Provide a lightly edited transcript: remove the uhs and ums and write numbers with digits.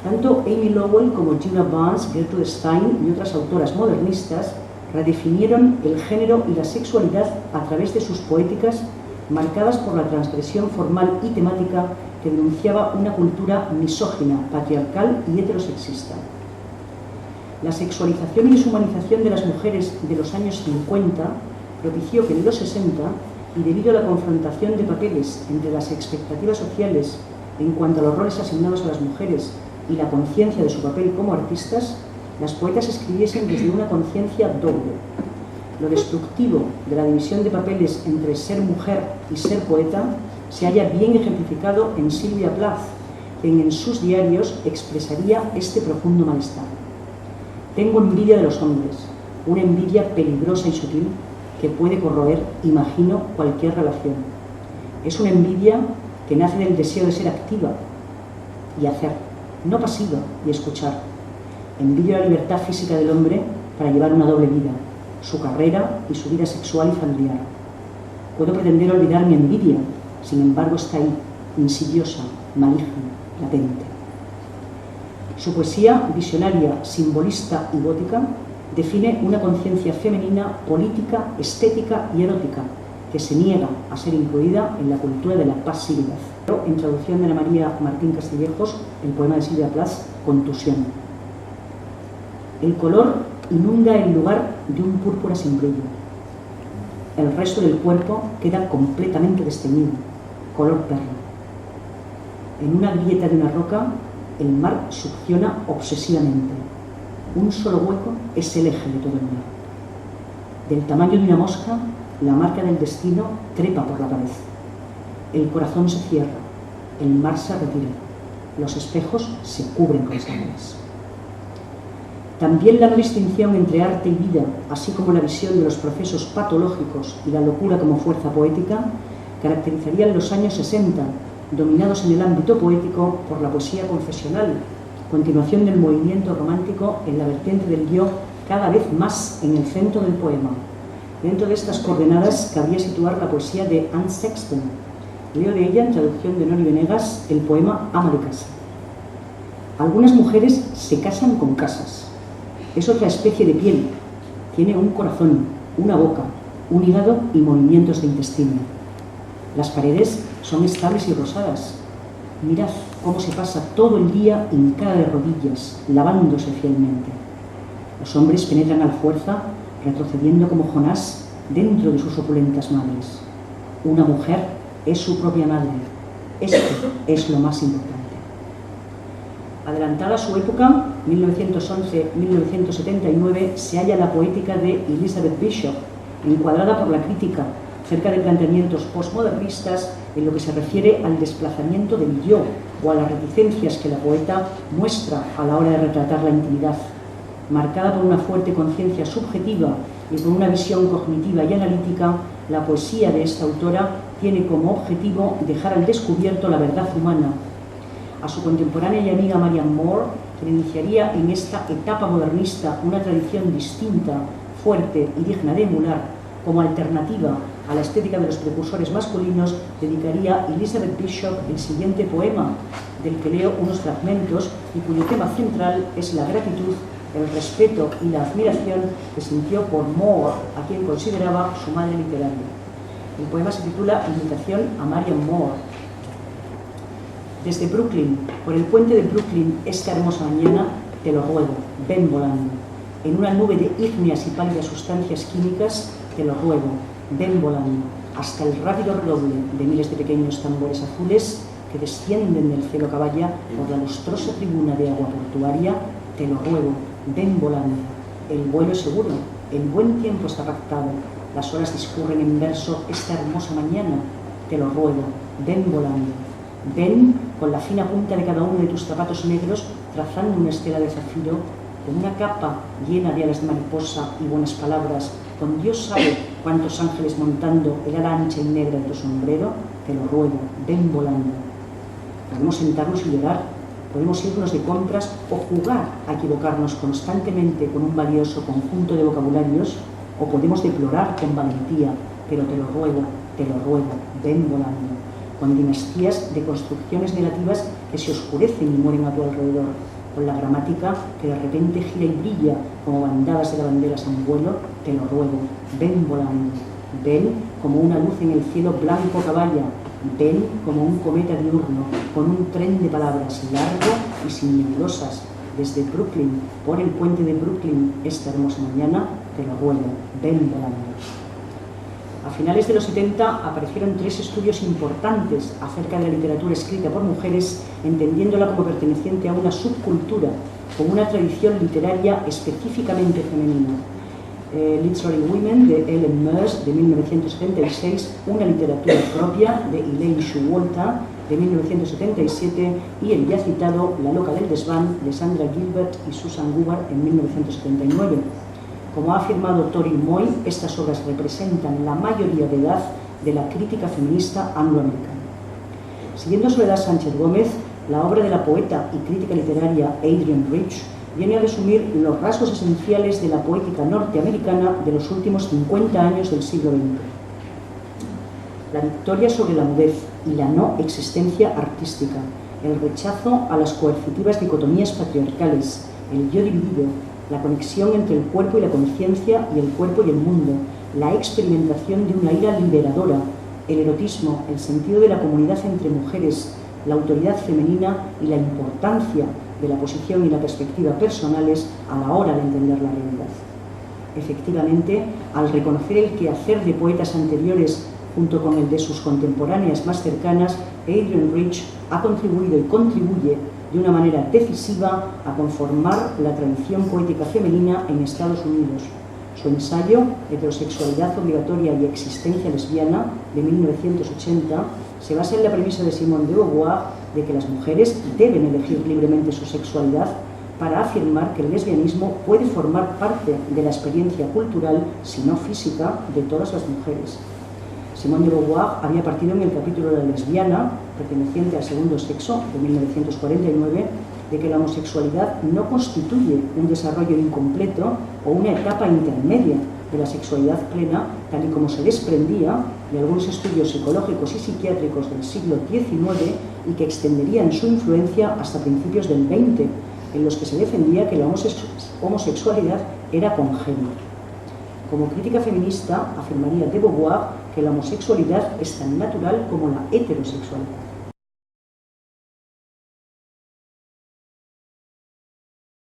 Tanto Amy Lowell como Gina Barnes, Gertrude Stein y otras autoras modernistas redefinieron el género y la sexualidad a través de sus poéticas marcadas por la transgresión formal y temática que denunciaba una cultura misógina, patriarcal y heterosexista. La sexualización y deshumanización de las mujeres de los años 50 propició que en los 60, y debido a la confrontación de papeles entre las expectativas sociales en cuanto a los roles asignados a las mujeres y la conciencia de su papel como artistas, las poetas escribiesen desde una conciencia doble. Lo destructivo de la división de papeles entre ser mujer y ser poeta se halla bien ejemplificado en Sylvia Plath, quien en sus diarios expresaría este profundo malestar. Tengo envidia de los hombres, una envidia peligrosa y sutil que puede corroer, imagino, cualquier relación. Es una envidia que nace del deseo de ser activa y hacer, no pasiva y escuchar. Envidio la libertad física del hombre para llevar una doble vida, su carrera y su vida sexual y familiar. Puedo pretender olvidar mi envidia, sin embargo está ahí, insidiosa, maligna, latente. Su poesía visionaria, simbolista y gótica define una conciencia femenina, política, estética y erótica que se niega a ser incluida en la cultura de la pasividad. En traducción de Ana María Martín Castillejos, el poema de Sylvia Plath, Contusión. El color inunda el lugar de un púrpura sin brillo. El resto del cuerpo queda completamente desteñido, color perla. En una grieta de una roca, el mar succiona obsesivamente. Un solo hueco es el eje de todo el mar. Del tamaño de una mosca, la marca del destino trepa por la pared. El corazón se cierra, el mar se retira, los espejos se cubren con sábanas. También la no distinción entre arte y vida, así como la visión de los procesos patológicos y la locura como fuerza poética, caracterizarían los años 60, dominados en el ámbito poético por la poesía confesional, continuación del movimiento romántico en la vertiente del yo cada vez más en el centro del poema. Dentro de estas coordenadas cabría situar la poesía de Anne Sexton. Leo de ella, en traducción de Nori Venegas, el poema Ama de casa. Algunas mujeres se casan con casas. Es otra especie de piel. Tiene un corazón, una boca, un hígado y movimientos de intestino. Las paredes son estables y rosadas. Mirad cómo se pasa todo el día hincada de rodillas, lavándose fielmente. Los hombres penetran a la fuerza, retrocediendo como Jonás dentro de sus opulentas madres. Una mujer es su propia madre. Esto es lo más importante. Adelantada a su época, 1911-1979, se halla la poética de Elizabeth Bishop, encuadrada por la crítica cerca de planteamientos postmodernistas en lo que se refiere al desplazamiento del yo o a las reticencias que la poeta muestra a la hora de retratar la intimidad. Marcada por una fuerte conciencia subjetiva y por una visión cognitiva y analítica, la poesía de esta autora tiene como objetivo dejar al descubierto la verdad humana. A su contemporánea y amiga Marianne Moore, que iniciaría en esta etapa modernista una tradición distinta, fuerte y digna de emular, como alternativa a la estética de los precursores masculinos, dedicaría Elizabeth Bishop el siguiente poema, del que leo unos fragmentos y cuyo tema central es la gratitud, el respeto y la admiración que sintió por Moore, a quien consideraba su madre literaria. El poema se titula Invitación a Marianne Moore. Desde Brooklyn, por el puente de Brooklyn, esta hermosa mañana, te lo ruego, ven volando. En una nube de ígneas y pálidas sustancias químicas, te lo ruego, ven volando, hasta el rápido redoble de miles de pequeños tambores azules que descienden del cielo caballa por la lustrosa tribuna de agua portuaria, te lo ruego, ven volando. El vuelo es seguro, el buen tiempo está pactado, las horas discurren en verso esta hermosa mañana, te lo ruego, ven volando. Ven con la fina punta de cada uno de tus zapatos negros trazando una estela de zafiro, con una capa llena de alas de mariposa y buenas palabras, con Dios sabe cuántos ángeles montando el ala ancha y negra de tu sombrero, te lo ruego, ven volando. Podemos sentarnos y llorar, podemos irnos de compras o jugar a equivocarnos constantemente con un valioso conjunto de vocabularios, o podemos deplorar con valentía, pero te lo ruego, ven volando. con dinastías de construcciones negativas que se oscurecen y mueren a tu alrededor, con la gramática que de repente gira y brilla como bandadas de lavanderas en vuelo. Te lo ruego, ven volando, ven como una luz en el cielo blanco que vaya, ven como un cometa diurno, con un tren de palabras largo y sin nebulosas, desde Brooklyn, por el puente de Brooklyn, esta hermosa mañana. Te lo ruego, ven volando. A finales de los 70 aparecieron 3 estudios importantes acerca de la literatura escrita por mujeres, entendiéndola como perteneciente a una subcultura, con una tradición literaria específicamente femenina. Literary Women, de Ellen Merce, de 1976, Una literatura propia, de Elaine Showalter, de 1977, y el ya citado La loca del desván, de Sandra Gilbert y Susan Gubar, en 1979. Como ha afirmado Tori Moy, estas obras representan la mayoría de edad de la crítica feminista angloamericana. Siguiendo Soledad Sánchez Gómez, la obra de la poeta y crítica literaria Adrienne Rich viene a resumir los rasgos esenciales de la poética norteamericana de los últimos 50 años del siglo XX. La victoria sobre la mudez y la no existencia artística, el rechazo a las coercitivas dicotomías patriarcales, el yo dividido, la conexión entre el cuerpo y la conciencia y el cuerpo y el mundo, la experimentación de una ira liberadora, el erotismo, el sentido de la comunidad entre mujeres, la autoridad femenina y la importancia de la posición y la perspectiva personales a la hora de entender la realidad. Efectivamente, al reconocer el quehacer de poetas anteriores junto con el de sus contemporáneas más cercanas, Adrienne Rich ha contribuido y contribuye de una manera decisiva a conformar la tradición poética femenina en Estados Unidos. Su ensayo, Heterosexualidad obligatoria y existencia lesbiana, de 1980, se basa en la premisa de Simone de Beauvoir de que las mujeres deben elegir libremente su sexualidad para afirmar que el lesbianismo puede formar parte de la experiencia cultural, si no física, de todas las mujeres. Simone de Beauvoir había partido en el capítulo de la lesbiana, perteneciente al segundo sexo, de 1949, de que la homosexualidad no constituye un desarrollo incompleto o una etapa intermedia de la sexualidad plena, tal y como se desprendía de algunos estudios psicológicos y psiquiátricos del siglo XIX y que extenderían su influencia hasta principios del XX, en los que se defendía que la homosexualidad era congénita. Como crítica feminista, afirmaría de Beauvoir que la homosexualidad es tan natural como la heterosexualidad.